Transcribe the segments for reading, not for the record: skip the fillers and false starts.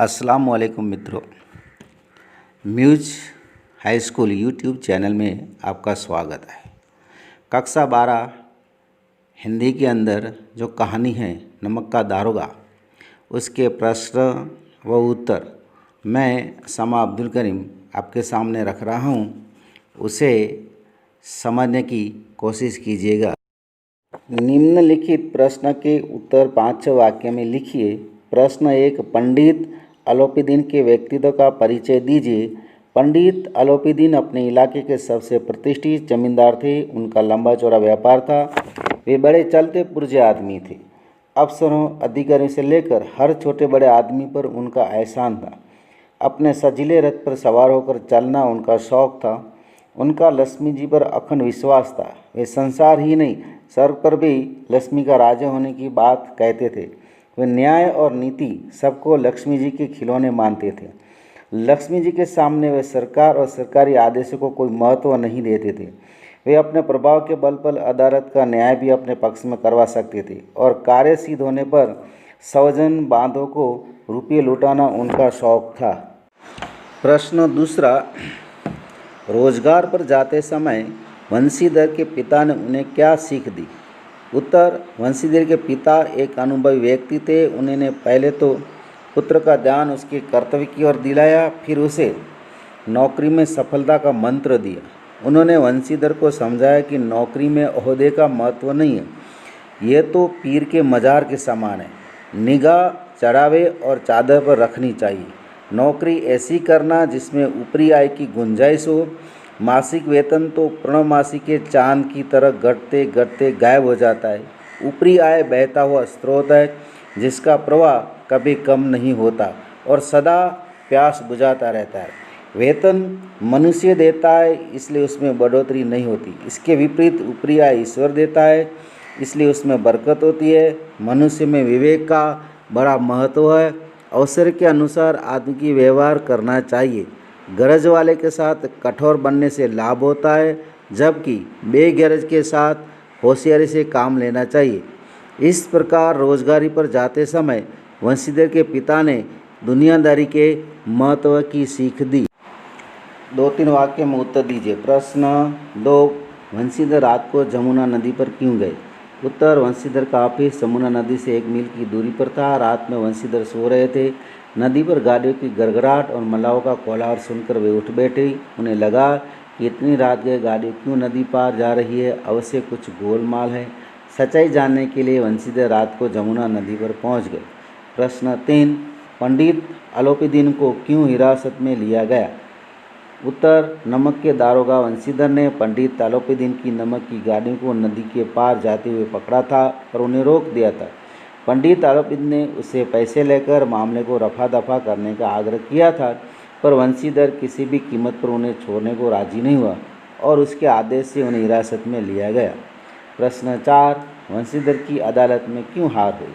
अस्सलाम वालेकुम मित्रों। Muse high school YouTube channel में आपका स्वागत है। कक्षा 12 हिंदी के अंदर जो कहानी है नमक का दारोगा, उसके प्रश्न व उत्तर मैं समा अब्दुल करीम आपके सामने रख रहा हूँ। उसे समझने की कोशिश कीजिएगा। निम्नलिखित प्रश्न के उत्तर 5 वाक्य में लिखिए। प्रश्न 1, पंडित अलोपीदीन के व्यक्तित्व का परिचय दीजिए। पंडित अलोपीदीन अपने इलाके के सबसे प्रतिष्ठित जमींदार थे। उनका लंबा चौड़ा व्यापार था। वे बड़े चलते पुर्जे आदमी थे। अफसरों, अधिकारियों से लेकर हर छोटे बड़े आदमी पर उनका एहसान था। अपने सजीले रथ पर सवार होकर चलना उनका शौक था। उनका लक्ष्मी जी पर अखंड विश्वास था। वे संसार ही नहीं, स्वर्ग पर भी लक्ष्मी का राजा होने की बात कहते थे। वे न्याय और नीति सबको लक्ष्मी जी के खिलौने मानते थे। लक्ष्मी जी के सामने वे सरकार और सरकारी आदेशों को कोई महत्व नहीं देते थे। वे अपने प्रभाव के बल पर अदालत का न्याय भी अपने पक्ष में करवा सकते थे और कार्य सिद्ध होने पर सौजन बांधों को रुपये लुटाना उनका शौक था। प्रश्न 2, रोजगार पर जाते समय वंशीधर के पिता ने उन्हें क्या सीख दी? उत्तर, वंशीधर के पिता एक अनुभवी व्यक्ति थे। उन्होंने पहले तो पुत्र का ध्यान उसके कर्तव्य की ओर दिलाया, फिर उसे नौकरी में सफलता का मंत्र दिया। उन्होंने वंशीधर को समझाया कि नौकरी में ओहदे का महत्व नहीं है, ये तो पीर के मजार के समान है। निगाह चढ़ावे और चादर पर रखनी चाहिए। नौकरी ऐसी करना जिसमें ऊपरी आय की गुंजाइश हो। मासिक वेतन तो पूर्णमासी के चांद की तरह घटते घटते गायब हो जाता है। ऊपरी आय बहता हुआ स्रोत है जिसका प्रवाह कभी कम नहीं होता और सदा प्यास बुझाता रहता है। वेतन मनुष्य देता है, इसलिए उसमें बढ़ोतरी नहीं होती। इसके विपरीत ऊपरी आय ईश्वर देता है, इसलिए उसमें बरकत होती है। मनुष्य में विवेक का बड़ा महत्व है। अवसर के अनुसार आदमी की व्यवहार करना चाहिए। गरज वाले के साथ कठोर बनने से लाभ होता है, जबकि बेगरज के साथ होशियारी से काम लेना चाहिए। इस प्रकार रोजगारी पर जाते समय वंशीधर के पिता ने दुनियादारी के महत्व की सीख दी। 2-3 वाक्य में उत्तर दीजिए। प्रश्न 2, वंशीधर रात को जमुना नदी पर क्यों गए? उत्तर, वंशीधर का ऑफिस जमुना नदी से 1 मील की दूरी पर था। रात में वंशीधर सो रहे थे। नदी पर गाड़ियों की गड़गड़ाहट और मलाहों का कोलाहल सुनकर वे उठ बैठे। उन्हें लगा कि इतनी रात गए गाड़ी क्यों नदी पार जा रही है, अवश्य कुछ गोलमाल है। सच्चाई जानने के लिए वंशीधर रात को जमुना नदी पर पहुंच गए। प्रश्न 3, पंडित अलोपीदीन को क्यों हिरासत में लिया गया? उत्तर, नमक के दारोगा वंशीधर ने पंडित अलोपीदीन की नमक की गाड़ियों को नदी के पार जाते हुए पकड़ा था और उन्हें रोक दिया था। पंडित अलोपीदीन ने उससे पैसे लेकर मामले को रफा दफा करने का आग्रह किया था, पर वंशीधर किसी भी कीमत पर उन्हें छोड़ने को राजी नहीं हुआ और उसके आदेश से उन्हें हिरासत में लिया गया। प्रश्न 4, वंशीधर की अदालत में क्यों हार हुई?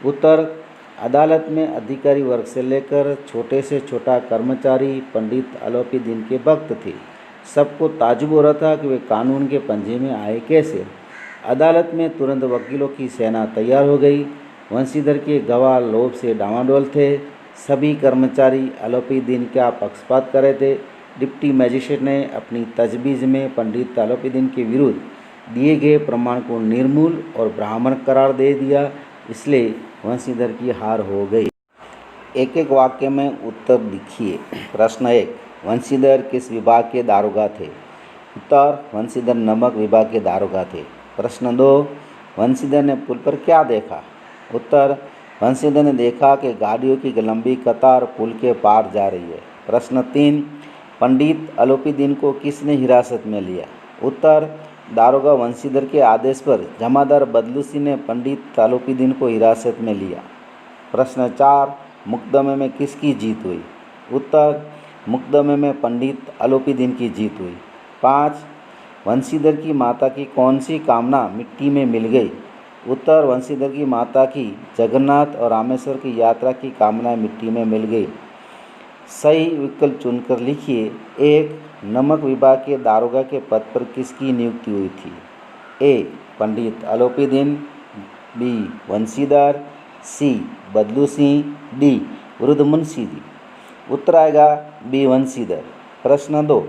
उत्तर, अदालत में अधिकारी वर्ग से लेकर छोटे से छोटा कर्मचारी पंडित अलोपीदीन के भक्त थे। सबको ताज्जुब हो रहा था कि वे कानून के पंजे में आए कैसे। अदालत में तुरंत वकीलों की सेना तैयार हो गई। वंशीधर के गवाह लोभ से डामाडोल थे। सभी कर्मचारी अलोपीदीन का पक्षपात कर रहे थे। डिप्टी मजिस्ट्रेट ने अपनी तजवीज़ में पंडित अलोपीदीन के विरुद्ध दिए गए प्रमाण को निर्मूल और ब्राह्मण करार दे दिया, इसलिए वंशीधर की हार हो गई। एक एक वाक्य में उत्तर लिखिए। प्रश्न 1, वंशीधर किस विभाग के दारोगा थे? उत्तर, वंशीधर नमक विभाग के दारोगा थे। प्रश्न 2, वंशीधर ने पुल पर क्या देखा? उत्तर, वंशीधर ने देखा कि गाड़ियों की लंबी कतार पुल के पार जा रही है। प्रश्न 3, पंडित अलोपीदीन को किसने हिरासत में लिया? उत्तर, दारोगा वंशीधर के आदेश पर जमादार बदलूसी ने पंडित अलोपीदीन को हिरासत में लिया। प्रश्न 4, मुकदमे में किसकी जीत हुई? उत्तर, मुकदमे में पंडित अलोपीदीन की जीत हुई। 5, वंशीधर की माता की कौन सी कामना मिट्टी में मिल गई? उत्तर, वंशीधर की माता की जगन्नाथ और रामेश्वर की यात्रा की कामना मिट्टी में मिल गई। सही विकल्प चुनकर लिखिए। 1, नमक विभाग के दारोगा के पद पर किसकी नियुक्ति हुई थी? ए, पंडित अलोपीदीन, बी, वंशीधर, सी, बदलू सिंह, डी, वृद्ध मुंशी जी। उत्तर आएगा बी वंशीधर। प्रश्न 2,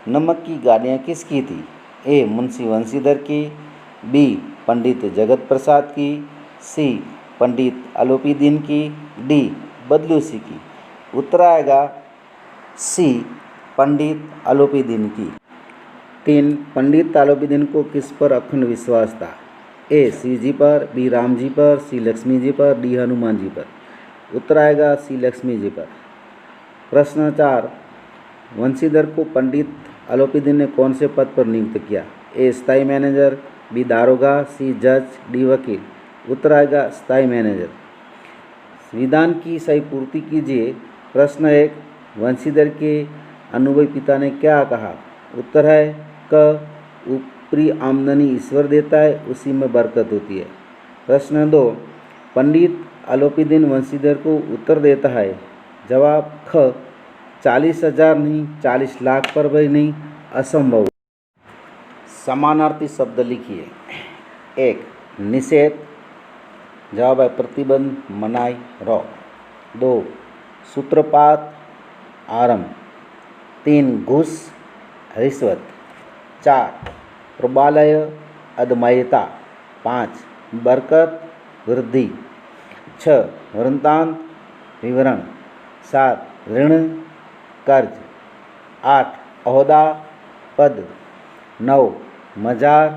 नमक की गाड़ियाँ किसकी थी? ए मुंशी वंशीधर की, बी पंडित जगत प्रसाद की, सी पंडित आलोपीदीन की, डी बदलूसी की। उत्तर आएगा सी पंडित आलोपीदीन की। 3, पंडित आलोपीदीन को किस पर अखंड विश्वास था? ए शिव जी पर, बी राम जी पर, सी लक्ष्मी जी पर, डी हनुमान जी पर। उत्तर आएगा सी लक्ष्मी जी पर। प्रश्न 4, वंशीधर को पंडित आलोपीदीन ने कौन से पद पर नियुक्त किया? ए स्थायी मैनेजर, बी दारोगा, सी जज, डी वकील। उत्तर आएगा स्थायी मैनेजर। विधान की सही पूर्ति कीजिए। प्रश्न 1, वंशीधर के अनुभवी पिता ने क्या कहा? उत्तर है क ऊपरी आमदनी ईश्वर देता है, उसी में बरकत होती है। प्रश्न 2, पंडित आलोपीदीन वंशीधर को उत्तर देता है। जवाब ख 40,000 नहीं 40 लाख पर भी नहीं, असंभव। समानार्थी शब्द लिखिए। 1, निषेध, जवाब है प्रतिबंध, मनाही, रोक। 2, सूत्रपात, आरंभ। 3, घूस, रिश्वत। 4, प्रबलय, अदमयता। 5, बरकत, वृद्धि। 6, वृत्तांत, विवरण। 7, ऋण, कर्ज। 8, ओहदा, पद। 9, मजार,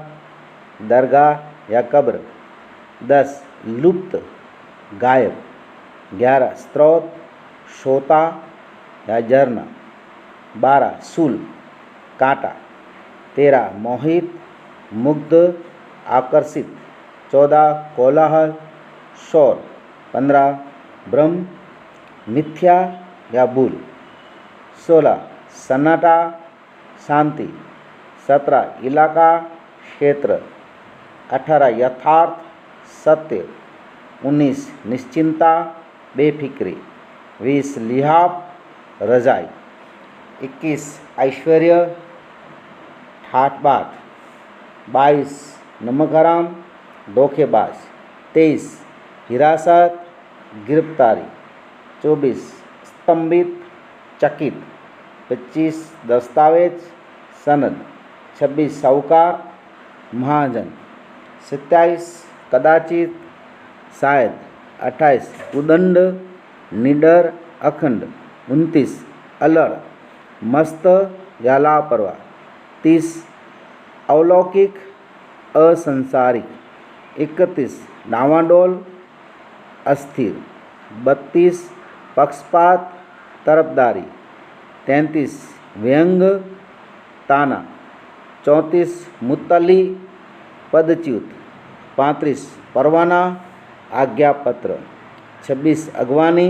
दरगाह या कब्र। 10, लुप्त, गायब। 11, स्रोत, सोता या झरना। 12, शूल, कांटा। 13, मोहित, मुग्ध, आकर्षित। 14, कोलाहल, शोर। 15, भ्रम, मिथ्या या भूल। 16, सन्नाटा, शांति। 17, इलाका, क्षेत्र। 18, यथार्थ, सत्य। 19, निश्चिंता, बेफिक्री। 20, लिहाफ, रजाई। 21, ऐश्वर्य, ठाठ बाट। 22, नमक हराम, धोखेबाज। 23, हिरासत, गिरफ्तारी। 24, स्तंभित, चकित। 25, दस्तावेज, सनद। 26, साहूकार, महाजन। 27, कदाचित, शायद। 28, उदंड, निडर, अखंड। 29, अलड़, मस्त या लापरवाह। 30, अलौकिक, असंसारिक। 31, डावाडोल, अस्थिर। 32, पक्षपात, तरफदारी। 33, व्यंग, ताना। 34, मुत्तली, पदच्युत। 35, परवाना, आज्ञापत्र। 26, अगवानी,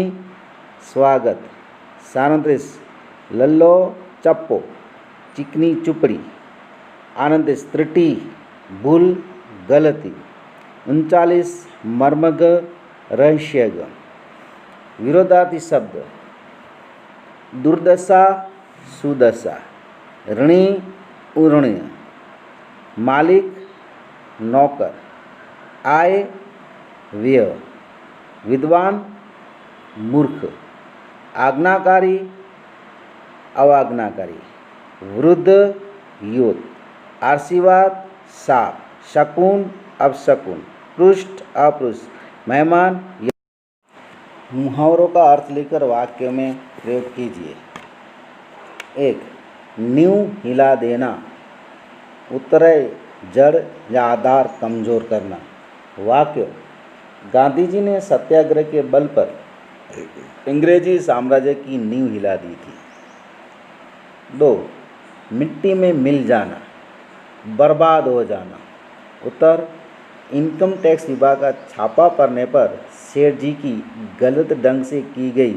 स्वागत। 37, लल्लो चप्पो, चिकनी चुपड़ी। 38, त्रुटि, भूल, गलती। 39, मर्मग, रहस्यग। विरोधार्थी शब्द, दुर्दशा, सुदशा। ऋणी, उऋणीय। मालिक, नौकर। आय, व्यय। विद्वान, मूर्ख। आज्ञाकारी, अवाज्ञाकारी। वृद्ध, युद्ध। आशीर्वाद, साप। शकुन, अपशकुन। पृष्ठ, अपृष्ठ। मेहमान। मुहावरों का अर्थ लेकर वाक्य में प्रयोग कीजिए। 1, नींव हिला देना। उत्तर है जड़ या आधार कमजोर करना। वाक्य, गांधी जी ने सत्याग्रह के बल पर अंग्रेजी साम्राज्य की नींव हिला दी थी। 2, मिट्टी में मिल जाना, बर्बाद हो जाना। उत्तर, इनकम टैक्स विभाग का छापा पड़ने पर सेठ जी की गलत ढंग से की गई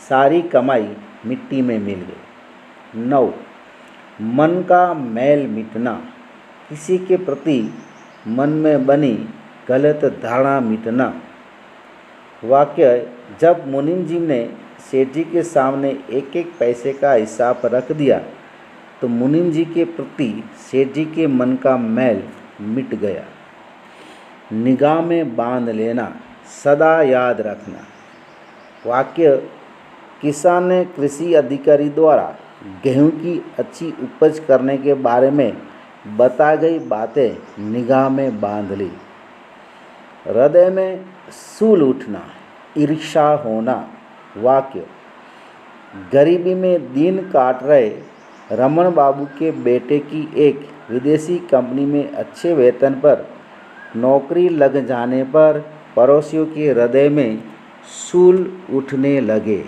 सारी कमाई मिट्टी में मिल गई। 9, मन का मैल मिटना, किसी के प्रति मन में बनी गलत धारणा मिटना। वाक्य, जब मुनीम जी ने सेठ जी के सामने एक एक पैसे का हिसाब रख दिया तो मुनीम जी के प्रति सेठ जी के मन का मैल मिट गया। निगाह में बांध लेना, सदा याद रखना। वाक्य, किसान ने कृषि अधिकारी द्वारा गेहूं की अच्छी उपज करने के बारे में बताई गई बातें निगाह में बांध ली। हृदय में सूल उठना, ईर्ष्या होना। वाक्य, गरीबी में दिन काट रहे रमन बाबू के बेटे की एक विदेशी कंपनी में अच्छे वेतन पर नौकरी लग जाने पर पड़ोसियों के हृदय में सूल उठने लगे।